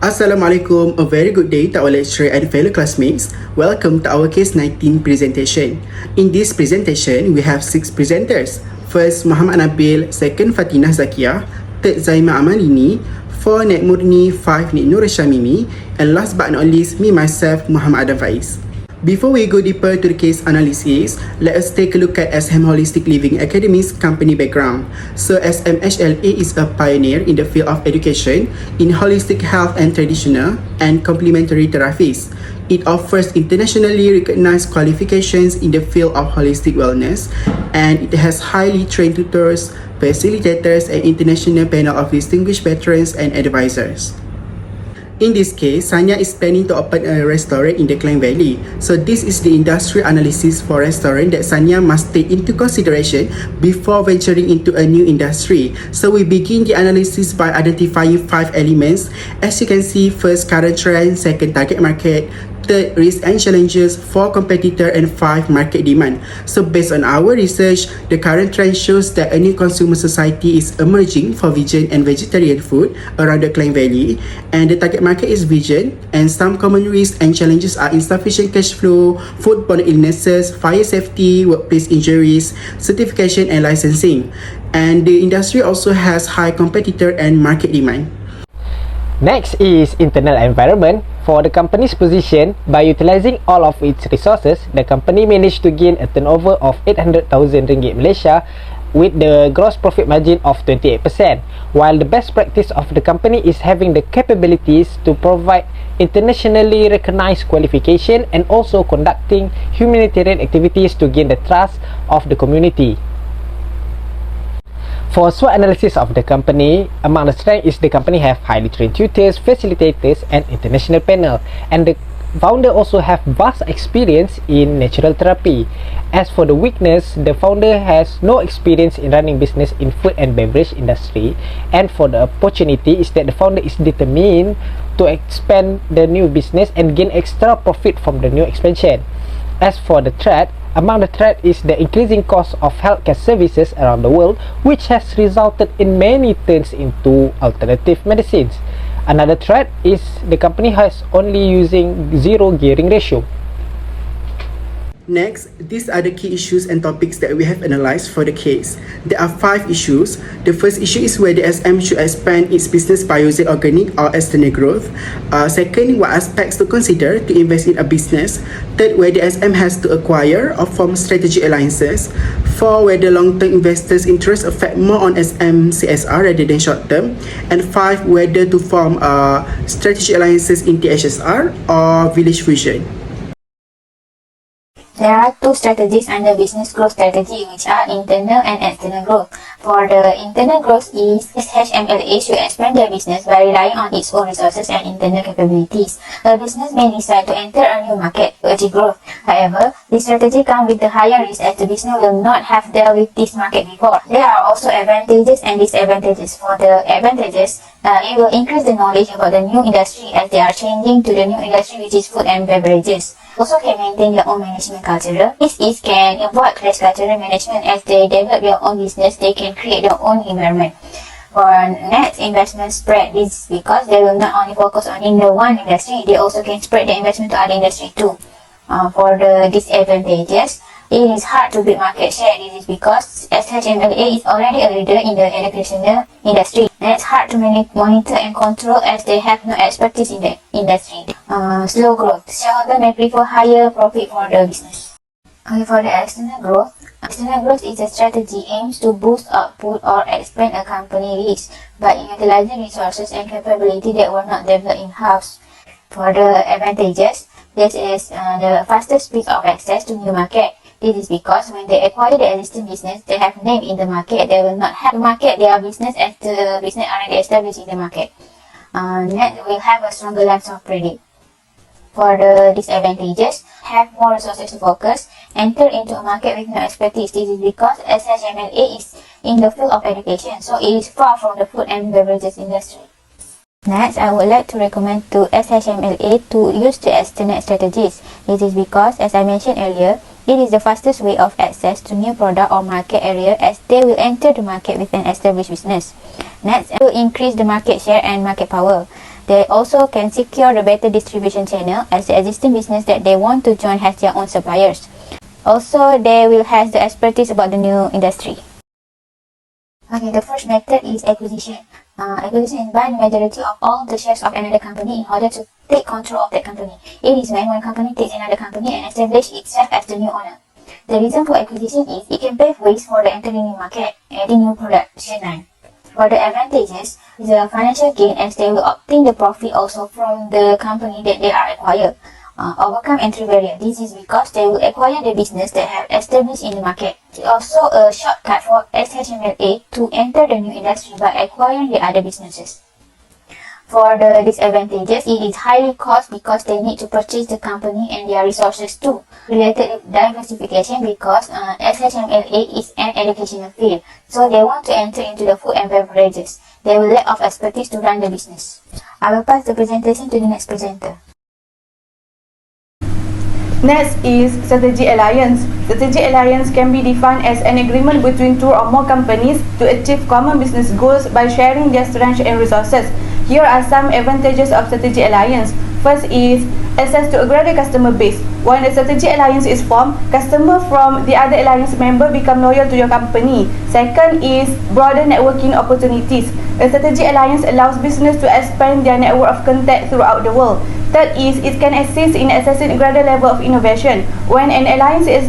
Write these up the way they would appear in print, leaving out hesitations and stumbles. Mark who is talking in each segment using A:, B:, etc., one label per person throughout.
A: Assalamualaikum, a very good day to our lecturer and fellow classmates. Welcome to our Case 19 presentation. In this presentation, we have 6 presenters. First, Muhammad Nabil. Second, Fatinah Zakiah. Third, Zaima Amalini. 4, Nek Murni. 5, Nek Nur Syamimi. And last but not least, me myself, Muhammad Adam Faiz. Before we go deeper to the case analysis, let us take a look at SM Holistic Living Academy's company background. So SMHLA is a pioneer in the field of education in holistic health and traditional and complementary therapies. It offers internationally recognized qualifications in the field of holistic wellness, and it has highly trained tutors, facilitators, and international panel of distinguished veterans and advisors. In this case, Sanya is planning to open a restaurant in the Klang Valley. So this is the industry analysis for restaurant that Sanya must take into consideration before venturing into a new industry. So we begin the analysis by identifying 5 elements. As you can see, first, current trend, second, target market, third, risk and challenges, 4, competitor, and 5, market demand. So based on our research, the current trend shows that a new consumer society is emerging for vegan and vegetarian food around the Klang Valley, and the target market is vegan, and some common risks and challenges are insufficient cash flow, foodborne illnesses, fire safety, workplace injuries, certification and licensing. And the industry also has high competitor and market demand.
B: Next is internal environment. For the company's position, by utilizing all of its resources, the company managed to gain a turnover of 800,000 ringgit Malaysia with the gross profit margin of 28%, while the best practice of the company is having the capabilities to provide internationally recognized qualification and also conducting humanitarian activities to gain the trust of the community. For SWOT analysis of the company, among the strengths is the company have highly trained tutors, facilitators, and international panel, and the founder also have vast experience in natural therapy. As for the weakness, the founder has no experience in running business in food and beverage industry, and for the opportunity is that the founder is determined to expand the new business and gain extra profit from the new expansion. As for the threat, among the threat is the increasing cost of healthcare services around the world, which has resulted in many turns into alternative medicines. Another threat is the company has only using 0 gearing ratio.
A: Next, these are the key issues and topics that we have analyzed for the case. There are 5 issues. The first issue is whether SM should expand its business by using organic or external growth. Second, what aspects to consider to invest in a business. Third, whether SM has to acquire or form strategic alliances. 4, whether long-term investors' interests affect more on SM CSR rather than short-term. And 5, whether to form strategic alliances in THSR or village fusion.
C: There are 2 strategies under business growth strategy, which are internal and external growth. For the internal growth is SHMLA should expand their business by relying on its own resources and internal capabilities. A business may decide to enter a new market to achieve growth. However, this strategy comes with the higher risk as the business will not have dealt with this market before. There are also advantages and disadvantages. For the advantages, it will increase the knowledge about the new industry as they are changing to the new industry, which is food and beverages. Also can maintain their own management culture. This can avoid cross-cultural management as they develop their own business, they can create their own environment. For net investment spread, this is because they will not only focus on in the one industry, they also can spread the investment to other industry too. For the disadvantages, it is hard to build market share. This is because SHMLA is already a leader in the educational industry, and it's hard to monitor and control as they have no expertise in the industry. Slow growth. Shareholder may prefer higher profit for the business. For the external growth is a strategy aims to boost output or expand a company reach by utilizing resources and capability that were not developed in-house. For the advantages, this is the fastest speed of access to new market. This is because when they acquire the existing business, they have name in the market. They will not have to market their business as the business already established in the market. Next, will have a stronger lines of credit. For the disadvantages, have more resources to focus, enter into a market with no expertise. This is because SHMLA is in the field of education, so it is far from the food and beverages industry. Next, I would like to recommend to SHMLA to use the external strategies. This is because, as I mentioned earlier, it is the fastest way of access to new product or market area as they will enter the market with an established business. Next, to increase the market share and market power. They also can secure the better distribution channel as the existing business that they want to join has their own suppliers. Also, they will have the expertise about the new industry. Okay, the first method is acquisition. Acquisition is buy the majority of all the shares of another company in order to take control of that company. It is when one company takes another company and establish itself as the new owner. The reason for acquisition is it can pave ways for the entering new market, adding new production line. For the advantages, the financial gain as they will obtain the profit also from the company that they are acquired. Overcome entry barrier. This is because they will acquire the business that have established in the market. It's also a shortcut for SHMLA to enter the new industry by acquiring the other businesses. For the disadvantages, it is highly cost because they need to purchase the company and their resources too. Related with diversification because SHMLA is an educational field, so they want to enter into the food and beverages. They will lack of expertise to run the business. I will pass the presentation to the next presenter.
D: Next is strategic alliance. Strategic alliance can be defined as an agreement between two or more companies to achieve common business goals by sharing their strengths and resources. Here are some advantages of strategic alliance. First is access to a greater customer base. When a strategic alliance is formed, customers from the other alliance member become loyal to your company. Second is broader networking opportunities. A strategic alliance allows business to expand their network of contact throughout the world. Third is it can assist in accessing a greater level of innovation. When an alliance is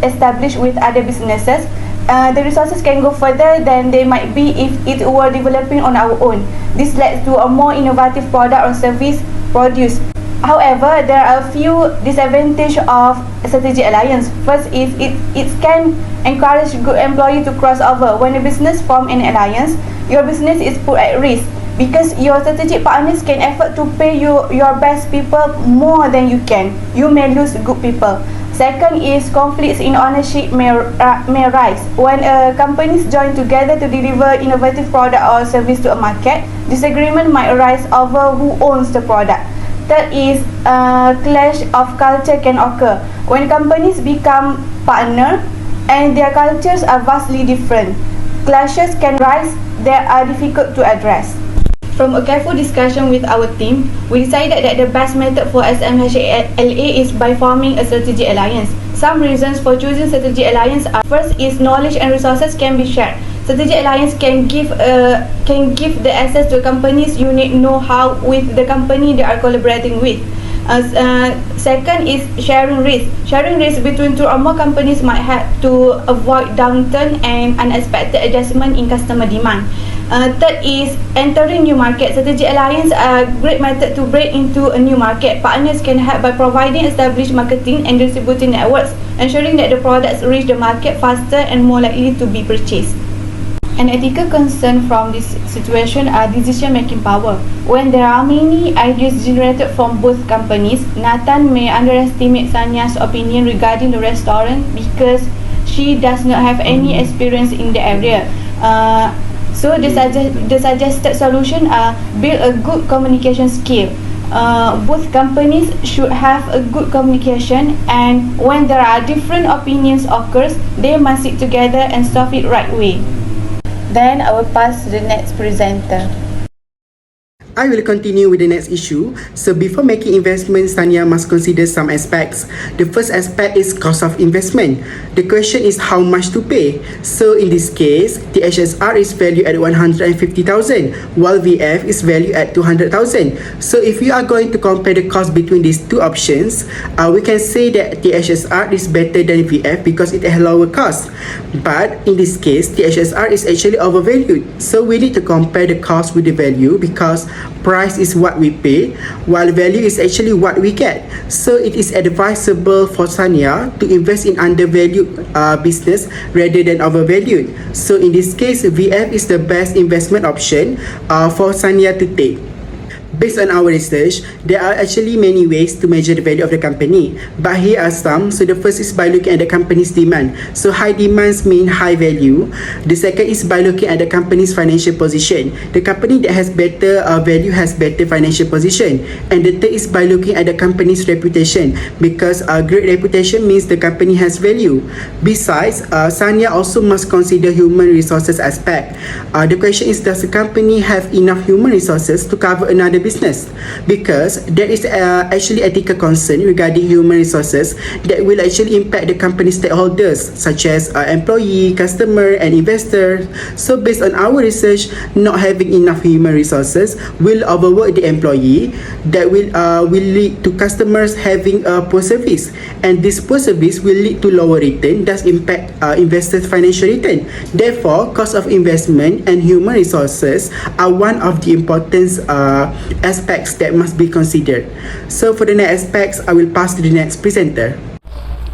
D: established with other businesses, the resources can go further than they might be if it were developing on our own. This leads to a more innovative product or service produced. However, there are a few disadvantages of strategic alliance. First is it can encourage good employees to cross over. When a business forms an alliance, your business is put at risk because your strategic partners can afford to pay you your best people more than you can. You may lose good people. Second is conflicts in ownership may rise. When companies join together to deliver innovative product or service to a market, disagreement might arise over who owns the product. Third is clash of culture can occur. When companies become partner and their cultures are vastly different, clashes can rise that are difficult to address. From a careful discussion with our team, we decided that the best method for SMHLA is by forming a strategic alliance. Some reasons for choosing strategic alliance are: first is knowledge and resources can be shared. Strategic alliance can give the access to a company's unique know-how with the company they are collaborating with. Second is sharing risk. Sharing risk between two or more companies might have to avoid downturn and unexpected adjustment in customer demand. Third is entering new market. Strategic alliance are a great method to break into a new market. Partners can help by providing established marketing and distributing networks, ensuring that the products reach the market faster and more likely to be purchased. An ethical concern from this situation are decision-making power. When there are many ideas generated from both companies, Nathan may underestimate Sanya's opinion regarding the restaurant because she does not have any experience in the area. So the suggested solution are build a good communication skill. Both companies should have a good communication, and when there are different opinions occurs, they must sit together and solve it right way. Then I will pass to the next presenter.
A: I will continue with the next issue. So before making investments, Sanya must consider some aspects. The first aspect is cost of investment. The question is how much to pay. So in this case, the HSR is valued at 150,000 while VF is valued at 200,000. So if you are going to compare the cost between these two options, we can say that the HSR is better than VF because it has lower cost. But in this case, the HSR is actually overvalued. So we need to compare the cost with the value because price is what we pay while value is actually what we get. So it is advisable for Sanya to invest in undervalued business rather than overvalued. So in this case, VF is the best investment option for Sanya to take. Based on our research, there are actually many ways to measure the value of the company. But here are some. So the first is by looking at the company's demand. So high demands mean high value. The second is by looking at the company's financial position. The company that has better value has better financial position. And the third is by looking at the company's reputation, because a great reputation means the company has value. Besides, Sanya also must consider human resources aspect. The question is, does the company have enough human resources to cover another business, because there is actually ethical concern regarding human resources that will actually impact the company stakeholders such as employee, customer and investor. So based on our research, not having enough human resources will overwork the employee, that will lead to customers having a poor service, and this poor service will lead to lower return, thus impact investors' financial return. Therefore, cost of investment and human resources are one of the important aspects that must be considered. So for the next aspects, I will pass to the next presenter.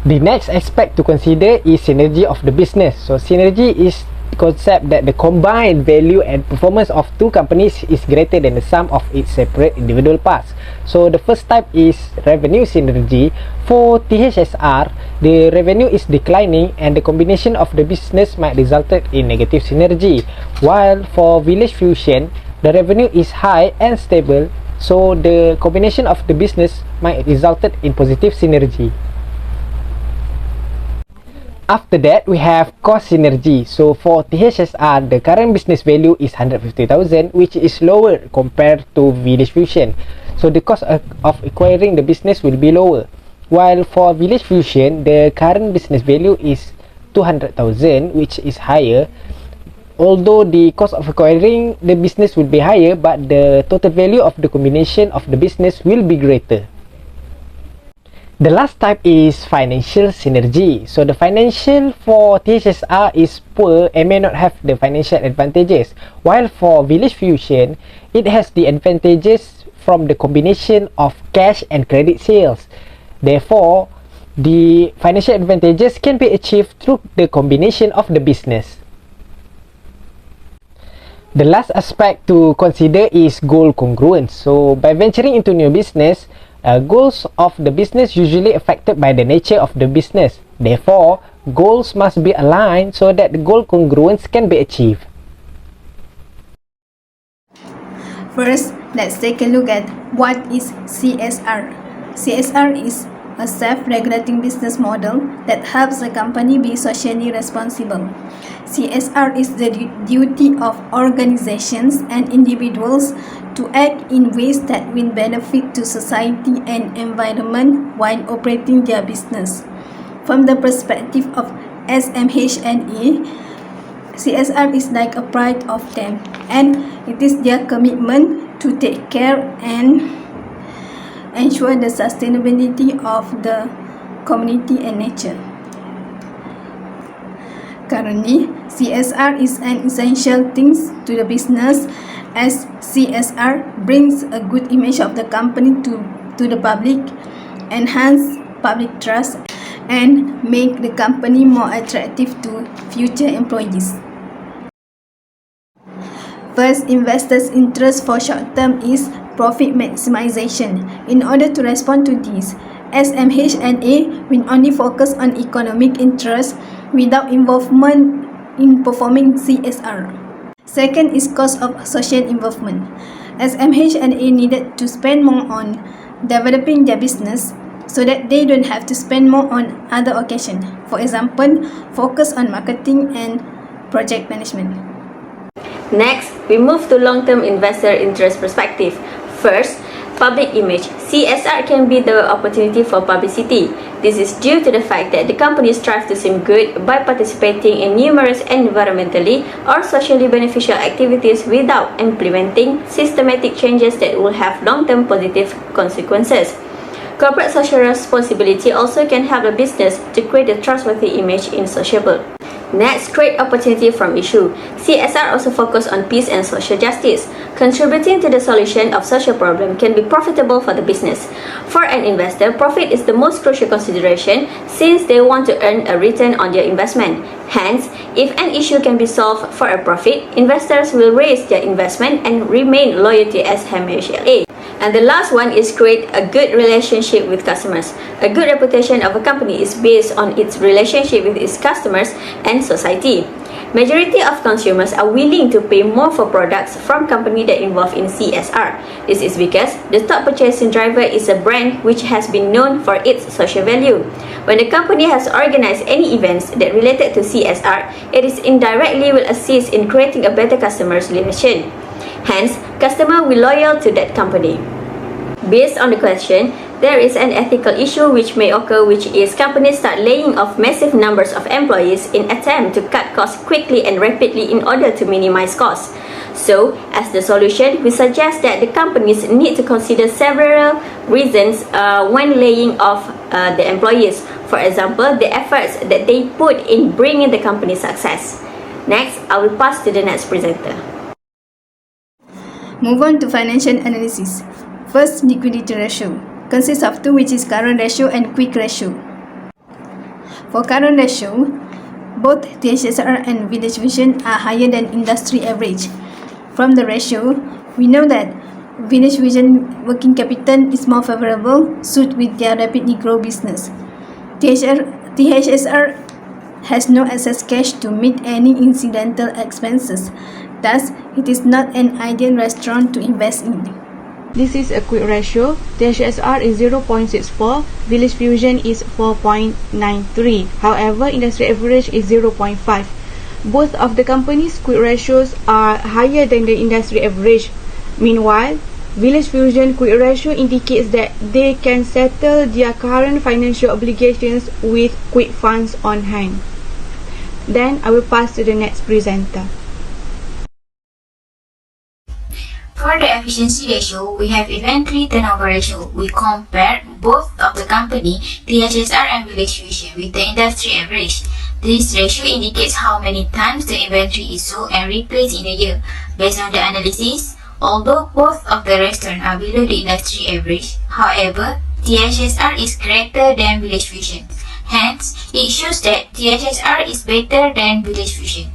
B: The next aspect to consider is synergy of the business. So synergy is the concept that the combined value and performance of two companies is greater than the sum of its separate individual parts. So the first type is revenue synergy. For THSR, the revenue is declining and the combination of the business might result in negative synergy. While for village fusion, the revenue is high and stable, so the combination of the business might result in positive synergy. After that, we have cost synergy. So for THSR, the current business value is 150,000, which is lower compared to village fusion. So the cost of acquiring the business will be lower. While for village fusion, the current business value is 200,000, which is higher. Although the cost of acquiring the business will be higher, but the total value of the combination of the business will be greater. The last type is financial synergy. So the financial for THSR is poor and may not have the financial advantages, while for village fusion, it has the advantages from the combination of cash and credit sales. Therefore, the financial advantages can be achieved through the combination of the business. The last aspect to consider is goal congruence. So by venturing into new business, goals of the business usually affected by the nature of the business. Therefore, goals must be aligned so that the goal congruence can be achieved.
E: First, let's take a look at what is CSR. CSR is a self-regulating business model that helps the company be socially responsible. CSR is the duty of organizations and individuals to act in ways that will benefit to society and environment while operating their business. From the perspective of SMH&A, CSR is like a pride of them, and it is their commitment to take care and ensure the sustainability of the community and nature. Currently, CSR is an essential thing to the business, as CSR brings a good image of the company to the public, enhance public trust, and make the company more attractive to future employees. First, investors' interest for short term is profit maximization. In order to respond to this, SMH&A will only focus on economic interest without involvement in performing CSR. Second is cost of social involvement. SMH&A needed to spend more on developing their business so that they don't have to spend more on other occasions. For example, focus on marketing and project management.
F: Next, we move to long-term investor interest perspective. First, public image. CSR can be the opportunity for publicity. This is due to the fact that the company strives to seem good by participating in numerous environmentally or socially beneficial activities without implementing systematic changes that will have long-term positive consequences. Corporate social responsibility also can help a business to create a trustworthy image in sociable. Next, create opportunity from issue. CSR also focus on peace and social justice. Contributing to the solution of social problem can be profitable for the business. For an investor, profit is the most crucial consideration since they want to earn a return on their investment. Hence, if an issue can be solved for a profit, investors will raise their investment and remain loyal to SMH&A. And the last one is create a good relationship with customers. A good reputation of a company is based on its relationship with its customers and society. Majority of consumers are willing to pay more for products from companies that involve in CSR. This is because the top purchasing driver is a brand which has been known for its social value. When the company has organized any events that related to CSR, it is indirectly will assist in creating a better customer relation. Hence, customer will loyal to that company. Based on the question, there is an ethical issue which may occur, which is companies start laying off massive numbers of employees in attempt to cut costs quickly and rapidly in order to minimize costs. So, as the solution, we suggest that the companies need to consider several reasons when laying off the employees. For example, the efforts that they put in bringing the company success. Next, I will pass to the next presenter.
E: Move on to financial analysis. First, liquidity ratio consists of two, which is current ratio and quick ratio. For current ratio, both THSR and Village Vision are higher than industry average. From the ratio, we know that Village Vision working capital is more favorable suited with their rapidly grow business. THSR has no excess cash to meet any incidental expenses. Thus, it is not an ideal restaurant to invest in.
D: This is a quick ratio. THSR is 0.64, Village Fusion is 4.93. However, industry average is 0.5. Both of the companies' quick ratios are higher than the industry average. Meanwhile, Village Fusion quick ratio indicates that they can settle their current financial obligations with quick funds on hand. Then I will pass to the next presenter.
C: For the efficiency ratio, we have inventory turnover ratio. We compare both of the company, THSR and Village Fusion, with the industry average. This ratio indicates how many times the inventory is sold and replaced in a year. Based on the analysis, although both of the restaurants are below the industry average, however, THSR is greater than Village Fusion. Hence, it shows that THSR is better than Village Fusion.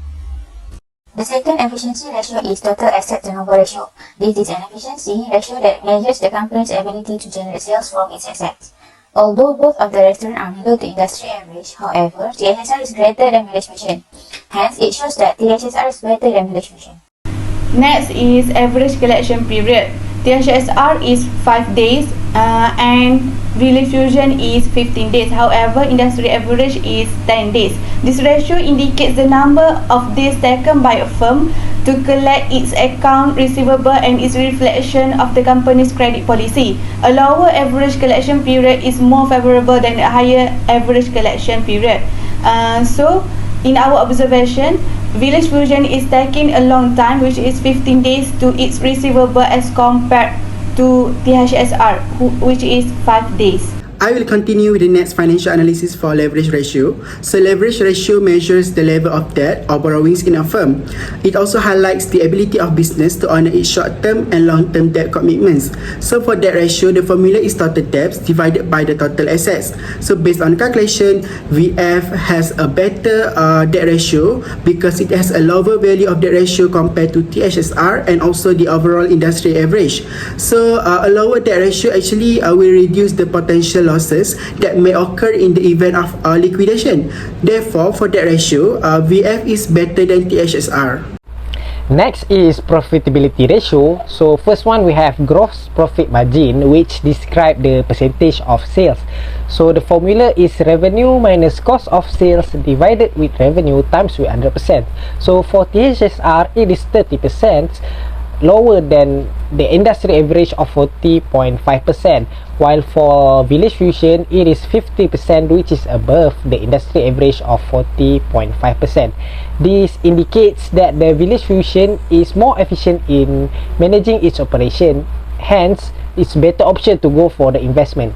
C: The second efficiency ratio is total asset turnover ratio. This is an efficiency ratio that measures the company's ability to generate sales from its assets. Although both of the restaurants are below the industry average, however, THSR is greater than Village Fusion. Hence, it shows that THSR is better than Village Fusion.
D: Next is average collection period. THSR is 5 days and Village Fusion is 15 days. However, industry average is 10 days. This ratio indicates the number of days taken by a firm to collect its account receivable and its reflection of the company's credit policy. A lower average collection period is more favorable than a higher average collection period. So, in our observation, Village Fusion is taking a long time, which is 15 days to its receivable as compared to THSR, which is 5 days.
A: I will continue with the next financial analysis for leverage ratio. So leverage ratio measures the level of debt or borrowings in a firm. It also highlights the ability of business to honor its short-term and long-term debt commitments. So for debt ratio, the formula is total debts divided by the total assets. So based on calculation, VF has a better debt ratio because it has a lower value of debt ratio compared to THSR and also the overall industry average. So a lower debt ratio actually will reduce the potential losses that may occur in the event of liquidation. Therefore, for that ratio, VF is better than THSR.
B: Next is profitability ratio. So first one we have gross profit margin, which describe the percentage of sales. So the formula is revenue minus cost of sales divided with revenue times with 100%. So for THSR, it is 30%, lower than the industry average of 40.5%, while for Village Fusion it is 50%, which is above the industry average of 40.5%. This indicates that the Village Fusion is more efficient in managing its operation, hence it's better option to go for the investment.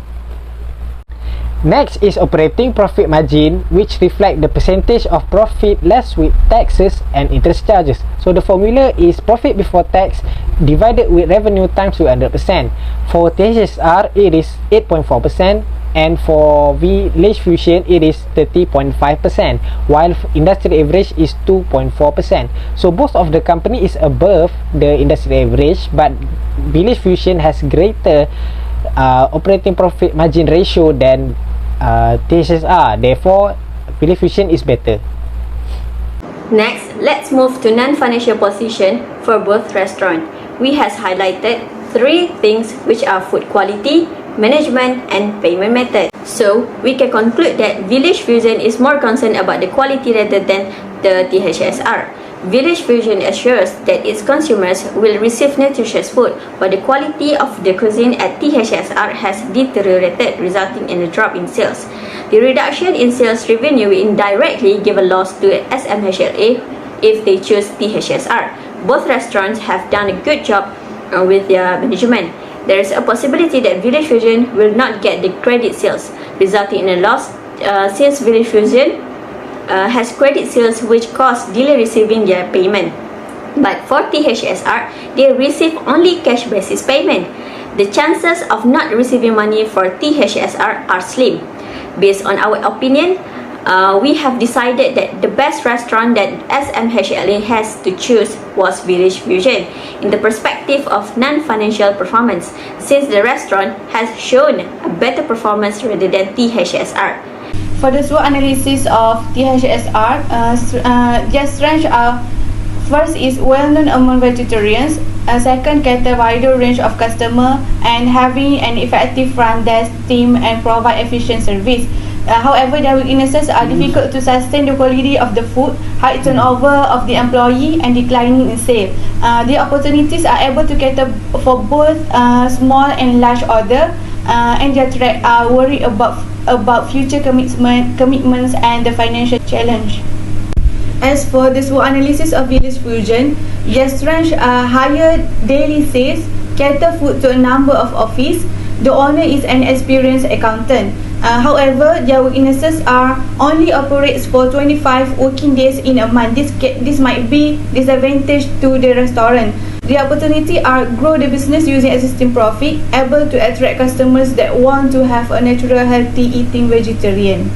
B: Next is operating profit margin, which reflect the percentage of profit less with taxes and interest charges. So the formula is profit before tax divided with revenue times with 100%. For THSR, it is 8.4%, and for Village Fusion, it is 30.5%, while industry average is 2.4%. So both of the company is above the industry average, but Village Fusion has greater operating profit margin ratio than THSR. Therefore, Village Fusion is better.
F: Next, let's move to non-financial position for both restaurants. We has highlighted 3 things, which are food quality, management, and payment method. So, we can conclude that Village Fusion is more concerned about the quality rather than the THSR. Village Fusion assures that its consumers will receive nutritious food, but the quality of the cuisine at THSR has deteriorated, resulting in a drop in sales. The reduction in sales revenue will indirectly give a loss to SMHLA if they choose THSR. Both restaurants have done a good job with their management. There is a possibility that Village Fusion will not get the credit sales, resulting in a loss since Village Fusion has credit sales which cause delay receiving their payment. But for THSR, they receive only cash basis payment. The chances of not receiving money for THSR are slim. Based on our opinion, we have decided that the best restaurant that SMHLA has to choose was Village Fusion in the perspective of non-financial performance, since the restaurant has shown a better performance rather than THSR.
D: For the SWOT analysis of THSR, their strengths are: first is well-known among vegetarians, second cater wider range of customer, and having an effective front desk team and provide efficient service. However, their weaknesses are difficult to sustain the quality of the food, high turnover of the employee, and declining in sales. The opportunities are able to cater for both small and large order, and their threat are worried about future commitments and the financial challenge. As for the SWOT analysis of Village Fusion, their strengths are higher daily sales, cater food to a number of office. The owner is an experienced accountant. However, their weaknesses are only operates for 25 working days in a month. This might be disadvantage to the restaurant. The opportunity are grow the business using existing profit, able to attract customers that want to have a natural, healthy eating vegetarian.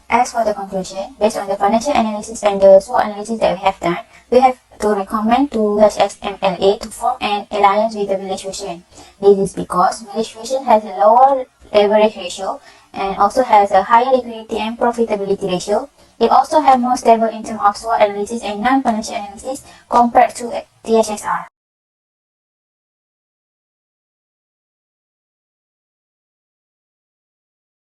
C: As for the conclusion, based on the financial analysis and the SWOT analysis that we have done, we have to recommend to HSMLA to form an alliance with the Village Fusion. This is because Village Fusion has a lower leverage ratio and also has a higher liquidity and profitability ratio. It also has more stable in terms of SWOT analysis and non-financial analysis compared to THSR.